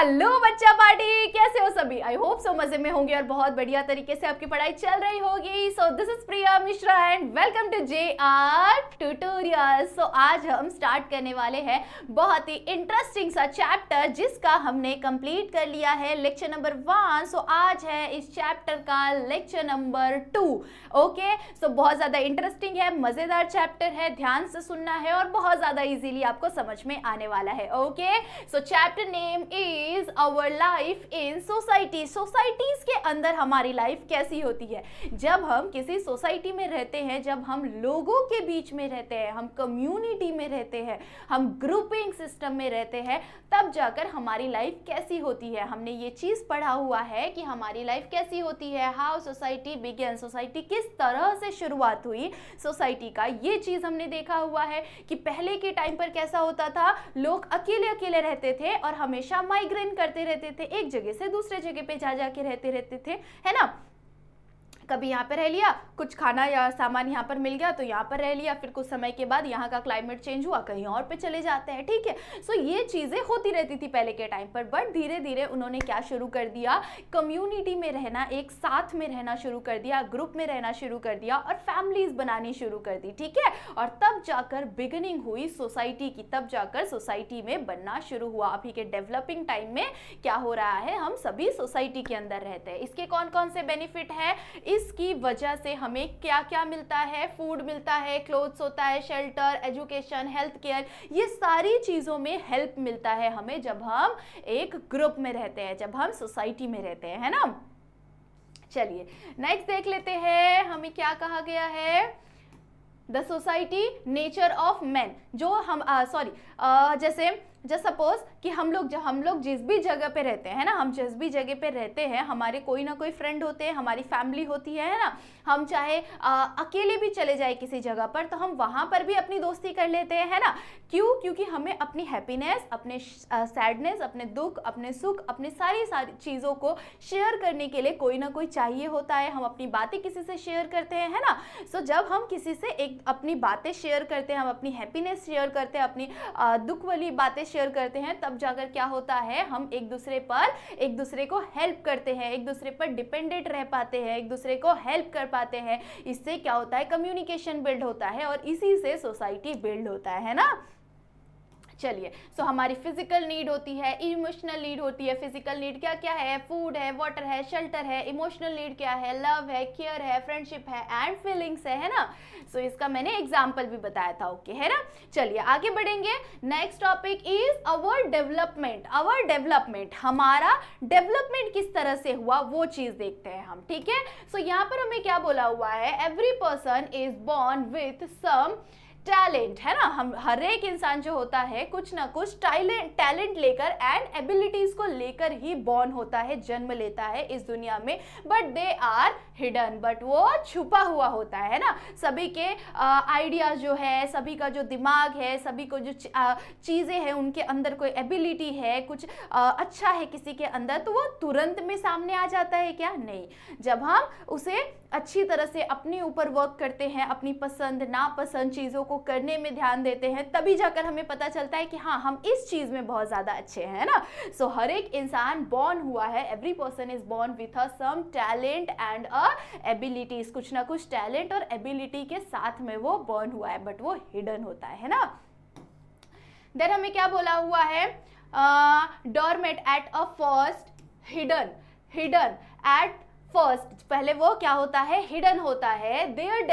Hello बच्चा party, कैसे हो सभी? आई होप सो मजे में होंगे और बहुत बढ़िया तरीके से आपकी पढ़ाई चल रही होगी। So this is Priya Mishra and welcome to JR tutorial. So आज हम स्टार्ट करने वाले हैं बहुत ही इंटरेस्टिंग सा चैप्टर जिसका हमने कंप्लीट कर लिया है लेक्चर नंबर 1। सो आज है इस चैप्टर का लेक्चर नंबर 2। ओके, सो बहुत ज्यादा इंटरेस्टिंग है, मजेदार चैप्टर है, ध्यान से सुनना है और बहुत ज्यादा इजीली आपको समझ में आने वाला है। Okay, so chapter name is our life in society. Societies के अंदर हमारी लाइफ कैसी होती है? जब हम किसी सोसाइटी में रहते हैं, जब हम लोगों के बीच में रहते हैं, हम कम्युनिटी में रहते हैं, हम ग्रुपिंग सिस्टम में रहते हैं, तब जाकर हमारी लाइफ कैसी होती है। हमने ये चीज पढ़ा हुआ है कि हमारी लाइफ कैसी होती है, हाउ सोसाइटी बिगेन, सोसाइटी किस तरह से शुरुआत हुई सोसाइटी का, ये चीज हमने देखा हुआ है कि पहले के टाइम पर कैसा होता था। लोग अकेले अकेले रहते थे और हमेशा माइग्रेन करते रहते थे, एक जगह से दूसरे जगह पे जा जाके रहते थे, है ना। कभी यहाँ पे रह लिया, कुछ खाना या सामान यहाँ पर मिल गया तो यहाँ पर रह लिया, फिर कुछ समय के बाद यहाँ का क्लाइमेट चेंज हुआ, कहीं और पे चले जाते हैं, ठीक है। सो ये चीजें होती रहती थी पहले के टाइम पर, बट धीरे धीरे उन्होंने क्या शुरू कर दिया, कम्युनिटी में रहना, एक साथ में रहना शुरू कर दिया, ग्रुप में रहना शुरू कर दिया और फैमिलीज बनानी शुरू कर दी, ठीक है। और तब जाकर बिगिनिंग हुई सोसाइटी की, तब जाकर सोसाइटी में बनना शुरू हुआ। अभी के डेवलपिंग टाइम में क्या हो रहा है, हम सभी सोसाइटी के अंदर रहते हैं। इसके कौन कौन से बेनिफिट है, इसकी वजह से हमें क्या क्या मिलता है, फूड मिलता है, क्लोथ्स होता है, शेल्टर, एजुकेशन, हेल्थ केयर, ये सारी चीजों में हेल्प मिलता है हमें जब हम एक ग्रुप में रहते हैं, जब हम सोसाइटी में रहते हैं, है ना। चलिए नेक्स्ट देख लेते हैं, हमें क्या कहा गया है। The society nature of man, जो हम जैसे सपोज कि हम लोग जिस भी जगह पे रहते हैं ना, हम जिस भी जगह पे रहते हैं, हमारे कोई ना कोई फ्रेंड होते हैं, हमारी फैमिली होती है ना। हम चाहे अकेले भी चले जाए किसी जगह पर तो हम वहां पर भी अपनी दोस्ती कर लेते हैं, है ना। क्यों? क्योंकि हमें अपनी हैप्पीनेस, अपने सैडनेस, अपने दुख, अपने सुख, अपने सारी चीज़ों को शेयर करने के लिए कोई ना कोई चाहिए होता है। हम अपनी बातें किसी से शेयर करते हैं, है ना। सो जब हम किसी से अपनी बातें शेयर करते हैं, हम अपनी हैप्पीनेस शेयर करते हैं, अपनी दुख वाली बातें शेयर करते हैं, तब जाकर क्या होता है, हम एक दूसरे को हेल्प करते हैं, एक दूसरे पर डिपेंडेंट रह पाते हैं, एक दूसरे को हेल्प कर पाते हैं। इससे क्या होता है, कम्युनिकेशन बिल्ड होता है और इसी से सोसाइटी बिल्ड होता है ना। चलिए, सो हमारी फिजिकल नीड होती है, इमोशनल नीड होती है। फिजिकल नीड क्या क्या है, फूड है, वाटर है, शेल्टर है। इमोशनल नीड क्या है, लव है, केयर है, फ्रेंडशिप है एंड फीलिंग्स है ना। सो इसका मैंने एग्जांपल भी बताया था, ओके, है ना। चलिए आगे बढ़ेंगे। Next topic is our development. Our development, हमारा डेवलपमेंट किस तरह से हुआ वो चीज देखते हैं हम, ठीक है। सो यहाँ पर हमें क्या बोला हुआ है, every person is born with some talent, है ना। हम हर एक इंसान जो होता है कुछ ना कुछ टैलेंट लेकर एंड एबिलिटीज को लेकर ही बॉर्न होता है, जन्म लेता है इस दुनिया में। But they are hidden, but वो छुपा हुआ होता है ना। सभी के आइडियाज जो है, सभी का जो दिमाग है, सभी को जो चीजें हैं, उनके अंदर कोई एबिलिटी है, कुछ अच्छा है किसी के अंदर, तो वो तुरंत में सामने आ जाता है क्या? नहीं। जब हम उसे अच्छी तरह से अपने ऊपर वर्क करते हैं, अपनी पसंद नापसंद चीजों को करने में ध्यान देते हैं, तभी जाकर हमें पता चलता है कि हाँ, हम इस चीज में बहुत ज्यादा अच्छे हैं ना। सो हर एक इंसान बॉर्न हुआ है, every person is born with a some talent and a abilities. कुछ ना कुछ टैलेंट और एबिलिटी के साथ में वो बॉर्न हुआ है, बट वो हिडन होता है ना। देन हमें क्या बोला हुआ है, dormant at a first, hidden at first, पहले वो क्या होता है, हिडन होता है। These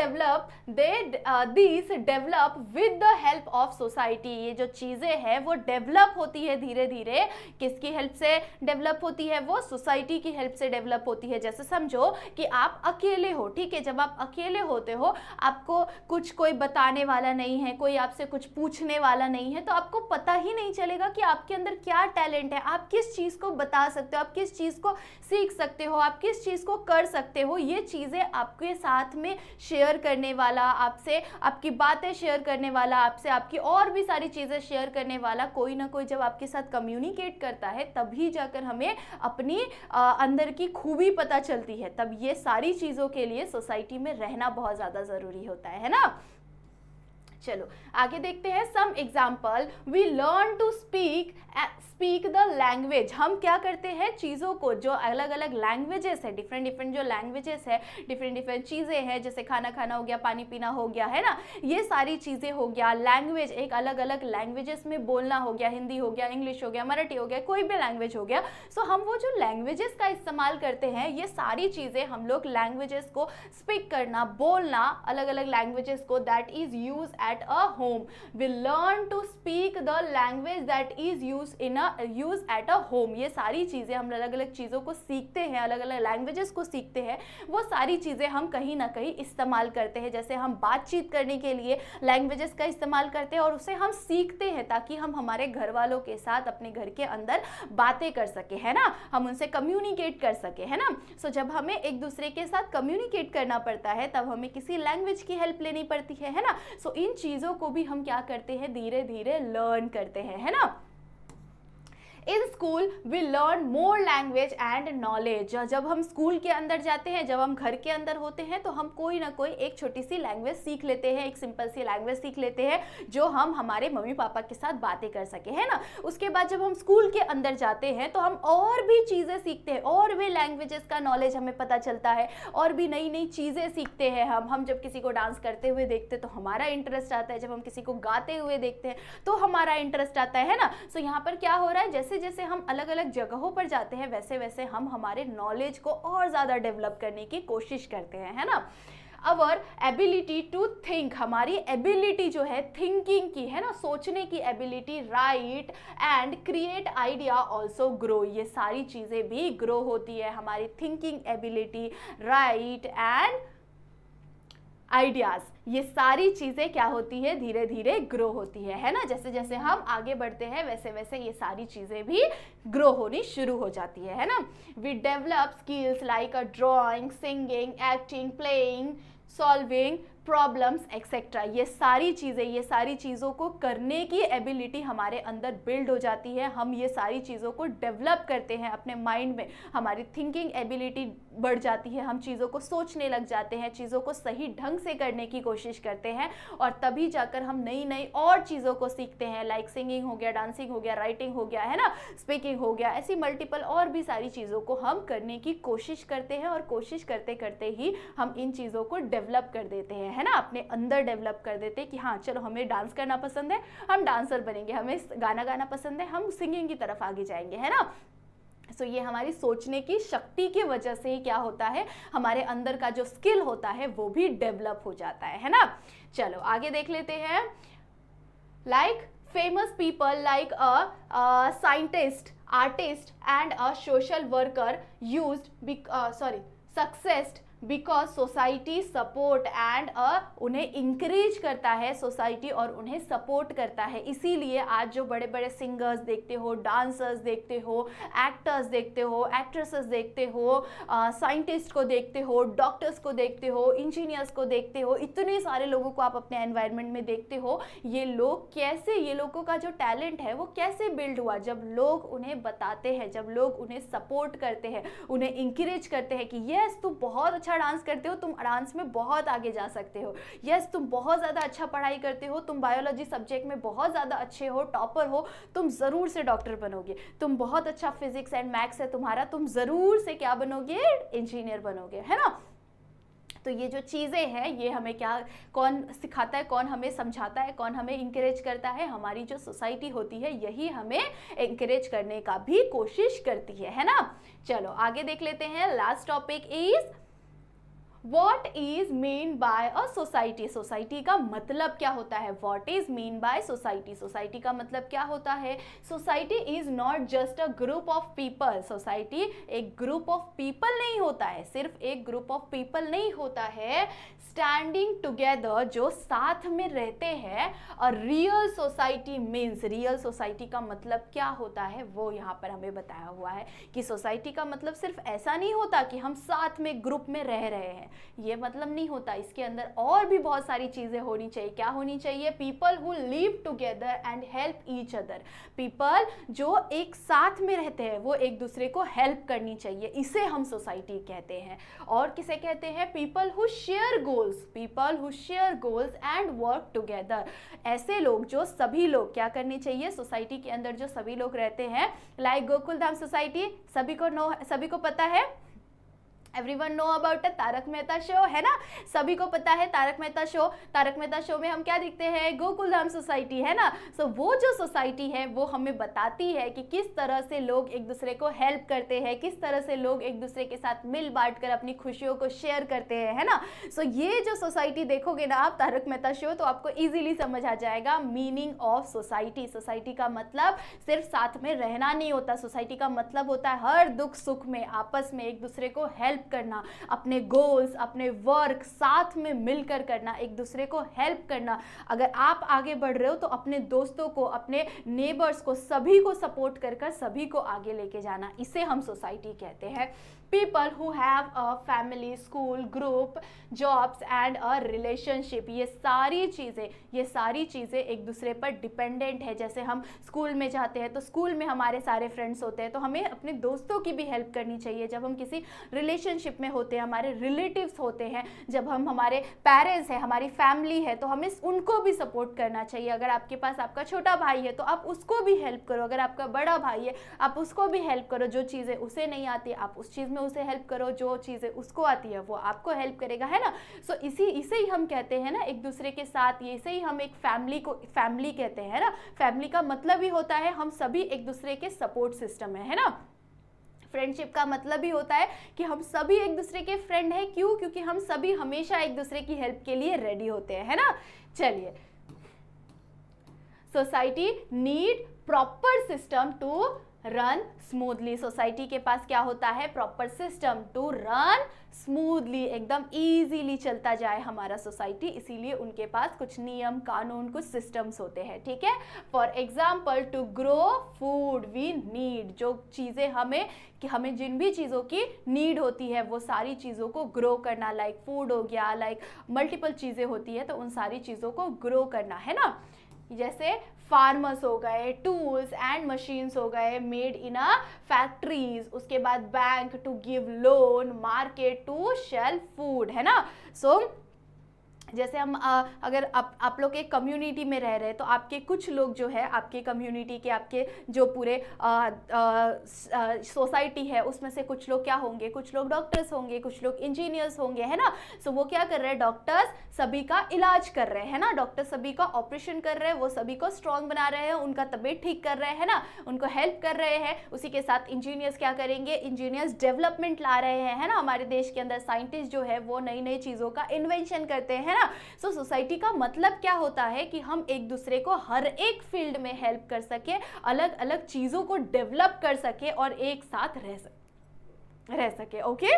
develop with the help of society. ये जो चीजें हैं वो डेवलप होती है धीरे धीरे, किसकी हेल्प से डेवलप होती है, वो सोसाइटी की हेल्प से डेवलप होती है। जैसे समझो कि आप अकेले हो, ठीक है। जब आप अकेले होते हो, आपको कुछ कोई बताने वाला नहीं है, कोई आपसे कुछ पूछने वाला नहीं है, तो आपको पता ही नहीं चलेगा कि आपके अंदर क्या टैलेंट है, आप किस चीज को बता सकते हो, आप किस चीज को सीख सकते हो, आप किस चीज को कर सकते हो। ये चीजें आपके साथ में शेयर करने वाला, आपसे आपकी बातें शेयर करने वाला, आपसे आपकी और भी सारी चीजें शेयर करने वाला कोई ना कोई जब आपके साथ कम्युनिकेट करता है, तभी जाकर हमें अपनी अंदर की खूबी पता चलती है। तब ये सारी चीजों के लिए सोसाइटी में रहना बहुत ज्यादा जरूरी होता है ना। चलो आगे देखते हैं some example. We learn to speak speak the language. हम क्या करते हैं, चीज़ों को, जो अलग अलग लैंग्वेजेस है, डिफरेंट डिफरेंट जो लैंग्वेजेस है, डिफरेंट डिफरेंट चीज़ें हैं, जैसे खाना खाना हो गया, पानी पीना हो गया, है ना, ये सारी चीज़ें हो गया। लैंग्वेज, एक अलग अलग लैंग्वेजेस में बोलना हो गया, हिंदी हो गया, इंग्लिश हो गया, मराठी हो गया, कोई भी लैंग्वेज हो गया। सो हम वो जो लैंग्वेजेस का इस्तेमाल करते हैं, ये सारी चीज़ें हम लोग लैंग्वेजेस को स्पीक करना, बोलना, अलग अलग लैंग्वेजेस को, that is use at a home. We learn to speak the language that is use at a home. ये सारी चीज़ें हम अलग अलग चीज़ों को सीखते हैं, अलग अलग लैंग्वेजेस को सीखते हैं, वो सारी चीज़ें हम कहीं ना कहीं इस्तेमाल करते हैं। जैसे हम बातचीत करने के लिए लैंग्वेजेस का इस्तेमाल करते हैं और उसे हम सीखते हैं ताकि हम हमारे घर वालों के साथ अपने घर के अंदर बातें कर सके, है ना, हम उनसे कम्युनिकेट कर सके, है ना। सो जब हमें एक दूसरे के साथ कम्युनिकेट करना पड़ता है तब हमें किसी लैंग्वेज की हेल्प लेनी पड़ती है ना। सो इन चीज़ों को भी हम क्या करते हैं, धीरे धीरे लर्न करते हैं, है ना। In school we learn more language and knowledge. जब हम स्कूल के अंदर जाते हैं, जब हम घर के अंदर होते हैं, तो हम कोई ना कोई एक छोटी सी लैंग्वेज सीख लेते हैं, एक सिंपल सी लैंग्वेज सीख लेते हैं जो हम हमारे मम्मी पापा के साथ बातें कर सके, है ना। उसके बाद जब हम स्कूल के अंदर जाते हैं तो हम और भी चीज़ें सीखते हैं, और भी लैंग्वेजेस का नॉलेज हमें पता चलता है, और भी नई नई चीज़ें सीखते हैं। हम जब किसी को डांस करते हुए देखते हैं तो हमारा इंटरेस्ट आता है, जब हम किसी को गाते हुए देखते हैं तो हमारा इंटरेस्ट आता है ना। सो यहाँ पर क्या हो रहा है, जैसे जैसे हम अलग अलग जगहों पर जाते हैं वैसे वैसे हम हमारे नॉलेज को और ज़्यादा डेवलप करने की कोशिश करते हैं, है ना। अवर एबिलिटी टू थिंक, हमारी एबिलिटी जो है थिंकिंग की, है ना, सोचने की ability, right and create idea also grow. ये सारी चीज़ें भी ग्रो होती है, हमारी thinking ability, right and ideas, ये सारी चीज़ें क्या होती है, धीरे धीरे ग्रो होती है ना। जैसे जैसे हम आगे बढ़ते हैं वैसे वैसे ये सारी चीज़ें भी ग्रो होनी शुरू हो जाती है ना। We develop skills like a drawing, singing, acting, playing, solving problems etcetera. ये सारी चीज़ों को करने की एबिलिटी हमारे अंदर बिल्ड हो जाती है। हम ये सारी चीज़ों को डेवलप करते हैं अपने माइंड में, हमारी थिंकिंग एबिलिटी बढ़ जाती है, हम चीज़ों को सोचने लग जाते हैं, चीज़ों को सही ढंग से करने की कोशिश करते हैं, और तभी जाकर हम नई नई और चीज़ों को सीखते हैं, लाइक सिंगिंग हो गया, डांसिंग हो गया, राइटिंग हो गया, है ना, स्पीकिंग हो गया, ऐसी मल्टीपल और भी सारी चीज़ों को हम करने की कोशिश करते हैं, और कोशिश करते करते ही हम इन चीज़ों को डेवलप कर देते हैं, है ना, अपने अंदर डेवलप कर देते हैं कि हाँ चलो हमें डांस करना पसंद है, हम डांसर बनेंगे, हमें गाना गाना पसंद है, हम सिंगिंग की तरफ आगे जाएंगे, है ना। सो ये हमारी सोचने की शक्ति की वजह से ही क्या होता है, हमारे अंदर का जो स्किल होता है वो भी डेवलप हो जाता है ना। चलो आगे देख लेते हैं। Like famous people like a scientist, artist and a social worker success because society support and उन्हें इंकरेज करता है, सोसाइटी और उन्हें सपोर्ट करता है। इसीलिए आज जो बड़े बड़े सिंगर्स देखते हो, डांसर्स देखते हो, एक्टर्स देखते हो, एक्ट्रेसेस देखते हो, साइंटिस्ट को देखते हो, डॉक्टर्स को देखते हो, इंजीनियर्स को देखते हो, इतने सारे लोगों को आप अपने एनवायरनमेंट में देखते हो। ये लोग कैसे, ये लोगों का जो टैलेंट है वो कैसे बिल्ड हुआ, जब लोग उन्हें बताते हैं, जब लोग उन्हें सपोर्ट करते हैं, उन्हें इंकरेज करते हैं कि यस तुम बहुत अच्छा डांस करते हो, तुम डांस में बहुत आगे जा सकते हो, यस तुम बहुत ज़्यादा अच्छा पढ़ाई करते हो, तुम बायोलॉजी सब्जेक्ट में बहुत ज़्यादा अच्छे हो, टॉपर हो, तुम ज़रूर से डॉक्टर बनोगे, तुम बहुत अच्छा फिजिक्स एंड मैथ्स है तुम्हारा, तुम ज़रूर से क्या बनोगे, इंजीनियर बनोगे, है ना। तो ये जो चीज़ें हैं ये हमें क्या, कौन सिखाता है, कौन हमें समझाता है, कौन हमें इंकरेज करता है, हमारी जो सोसाइटी होती है यही हमें इंकरेज करने का भी कोशिश करती है ना। चलो आगे देख लेते हैं। Last topic is What is mean by a society? Society का मतलब क्या होता है? What is mean by society? Society का मतलब क्या होता है? Society is not just a group of people. Society एक ग्रुप ऑफ पीपल नहीं होता है, सिर्फ एक ग्रुप ऑफ पीपल नहीं होता है, स्टैंडिंग टुगेदर, जो साथ में रहते हैं। और real society means, real society का मतलब क्या होता है वो यहाँ पर हमें बताया हुआ है कि सोसाइटी का मतलब सिर्फ ऐसा नहीं होता कि हम साथ में ग्रुप में रह रहे हैं। ये मतलब नहीं होता, इसके अंदर और भी बहुत सारी चीज़ें होनी चाहिए। क्या होनी चाहिए? People who live together and help each other. People जो एक साथ में रहते हैं वो एक दूसरे को हेल्प करनी चाहिए, इसे हम सोसाइटी कहते हैं। और किसे कहते हैं? People who share goals, people who share goals and work together. ऐसे लोग, जो सभी लोग क्या करनी चाहिए सोसाइटी के अंदर, जो सभी लोग रहते हैं, लाइक गोकुलधाम सोसाइटी, सभी को पता है, everyone know about a Tarak Mehta show, है ना? सभी को पता है तारक मेहता शो। तारक मेहता शो में हम क्या दिखते हैं? गोकुलधाम सोसाइटी, है ना? सो वो जो सोसाइटी है वो हमें बताती है कि किस तरह से लोग एक दूसरे को हेल्प करते हैं, किस तरह से लोग एक दूसरे के साथ मिल बांट कर अपनी खुशियों को शेयर करते हैं, है ना? सो ये जो सोसाइटी देखोगे ना आप तारक मेहता शो, तो आपको इजीली समझ आ जाएगा मीनिंग ऑफ सोसाइटी। सोसाइटी का मतलब सिर्फ साथ में रहना नहीं होता, सोसाइटी का मतलब होता है हर दुख सुख में आपस में एक दूसरे को हेल्प करना, अपने गोल्स, अपने वर्क साथ में मिलकर करना, एक दूसरे को हेल्प करना। अगर आप आगे बढ़ रहे हो तो अपने दोस्तों को, अपने नेबर्स को, सभी को सपोर्ट कर सभी को आगे लेके जाना, इसे हम सोसाइटी कहते हैं। People who have a family, school, group, jobs and a relationship, ये सारी चीज़ें एक दूसरे पर डिपेंडेंट है। जैसे हम स्कूल में जाते हैं तो स्कूल में हमारे सारे फ्रेंड्स होते हैं, तो हमें अपने दोस्तों की भी हेल्प करनी चाहिए। जब हम किसी रिलेशनशिप में होते हैं, हमारे रिलेटिव्स होते हैं, जब हम, हमारे पेरेंट्स हैं, हमारी फैमिली है, तो हमें उनको भी सपोर्ट करना चाहिए। अगर आपके पास आपका छोटा भाई है तो आप उसको भी हेल्प करो, अगर आपका बड़ा भाई है आप उसको भी हेल्प करो। जो चीज़ें उसे नहीं आती आप उस चीज़ में उसे हेल्प करो, जो चीज़ें उसको आती है वो आपको हेल्प करेगा, है ना? सो इसे ही हम कहते हैं ना एक दूसरे के साथ, इसे ही हम एक फैमिली कहते हैं, है ना? फैमिली का मतलब ही होता है हम सभी एक दूसरे के सपोर्ट सिस्टम है ना? फ्रेंडशिप का मतलब ही होता है कि हम सभी एक दूसरे के फ्रेंड हैं। क्यों? क्योंकि हम सभी हमेशा एक दूसरे की हेल्प के लिए रेडी होते हैं, है ना? चलिए, society need proper system to run smoothly. Society के पास क्या होता है? Proper system to run smoothly, एकदम इजीली चलता जाए हमारा सोसाइटी, इसीलिए उनके पास कुछ नियम कानून, कुछ सिस्टम्स होते हैं, ठीक है? For example, to grow food we need, जो चीज़ें हमें जिन भी चीज़ों की नीड होती है वो सारी चीज़ों को ग्रो करना, लाइक फूड हो गया, लाइक मल्टीपल चीज़ें होती है, तो उन सारी चीज़ों को ग्रो करना, है ना? जैसे फार्मर्स हो गए, टूल्स एंड मशीन्स हो गए मेड इन अ फैक्ट्रीज, उसके बाद bank to give loan, market to sell food, है ना? सो जैसे हम अगर आप लोग एक कम्युनिटी में रह रहे हैं तो आपके कुछ लोग जो है आपके कम्युनिटी के, आपके जो पूरे सोसाइटी है उसमें से कुछ लोग क्या होंगे? कुछ लोग डॉक्टर्स होंगे, कुछ लोग इंजीनियर्स होंगे, है ना? सो वो क्या कर रहे हैं? डॉक्टर्स सभी का इलाज कर रहे हैं, है ना? डॉक्टर सभी का ऑपरेशन कर रहे हैं, वो सभी को स्ट्रॉन्ग बना रहे हैं, उनका तबीयत ठीक कर रहे हैं, है ना? उनको हेल्प कर रहे हैं। उसी के साथ इंजीनियर्स क्या करेंगे? इंजीनियर्स डेवलपमेंट ला रहे हैं, है ना? हमारे देश के अंदर साइंटिस्ट जो है वो नई नई चीज़ों का इन्वेंशन करते हैं, है ना? सो सोसाइटी का मतलब क्या होता है कि हम एक दूसरे को हर एक फील्ड में हेल्प कर सके, अलग अलग चीज़ों को डेवलप कर सके और एक साथ रह सके, ओके?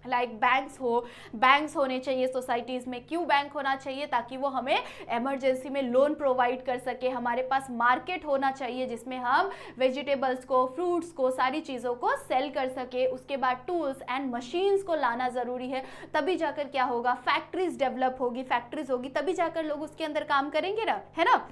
लाइक बैंक्स होने चाहिए सोसाइटीज़ में। क्यों बैंक होना चाहिए? ताकि वो हमें इमरजेंसी में लोन प्रोवाइड कर सके। हमारे पास मार्केट होना चाहिए जिसमें हम वेजिटेबल्स को, फ्रूट्स को, सारी चीज़ों को सेल कर सके। उसके बाद टूल्स एंड मशीन्स को लाना ज़रूरी है, तभी जाकर क्या होगा? फैक्ट्रीज डेवलप होगी, फैक्ट्रीज होगी तभी जाकर लोग उसके अंदर काम करेंगे ना, है ना?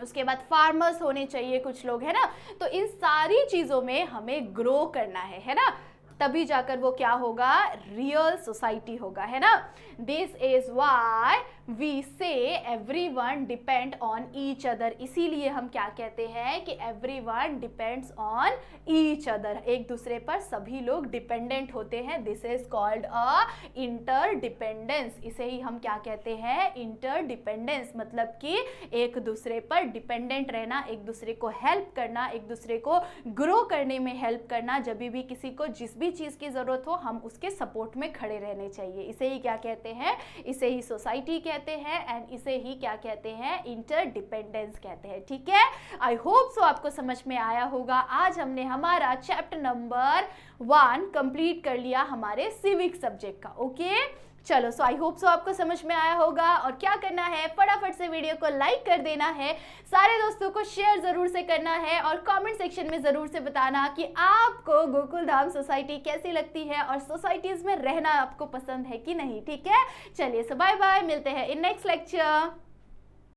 उसके बाद फार्मर्स होने चाहिए कुछ लोग, है ना? तो इन सारी चीज़ों में हमें ग्रो करना है ना? तभी जाकर वो क्या होगा? रियल सोसाइटी होगा, है ना? दिस इज वाई वी से everyone depend on each other. इसीलिए हम क्या कहते हैं कि everyone depends on each other, एक दूसरे पर सभी लोग डिपेंडेंट होते हैं। This is called a interdependence. इसे ही हम क्या कहते हैं? इंटरडिपेंडेंस, मतलब कि एक दूसरे पर डिपेंडेंट रहना, एक दूसरे को हेल्प करना, एक दूसरे को ग्रो करने में हेल्प करना। जब भी किसी को जिस भी चीज़ की ज़रूरत हो हम उसके सपोर्ट में खड़े रहने चाहिए। इसे ही क्या कहते हैं? इसे ही सोसाइटी कहते हैं एंड इसे ही क्या कहते हैं? इंटरडिपेंडेंस कहते हैं, ठीक है? आई होप सो आपको समझ में आया होगा। आज हमने हमारा चैप्टर नंबर 1 कंप्लीट कर लिया हमारे सिविक सब्जेक्ट का, ओके? चलो, सो आई होप सो आपको समझ में आया होगा। और क्या करना है, फटाफट से वीडियो को लाइक कर देना है, सारे दोस्तों को शेयर जरूर से करना है और कमेंट सेक्शन में जरूर से बताना कि आपको गोकुल धाम सोसाइटी कैसी लगती है और सोसाइटीज में रहना आपको पसंद है कि नहीं। ठीक है, चलिए, सो बाय बाय, मिलते हैं इन नेक्स्ट लेक्चर।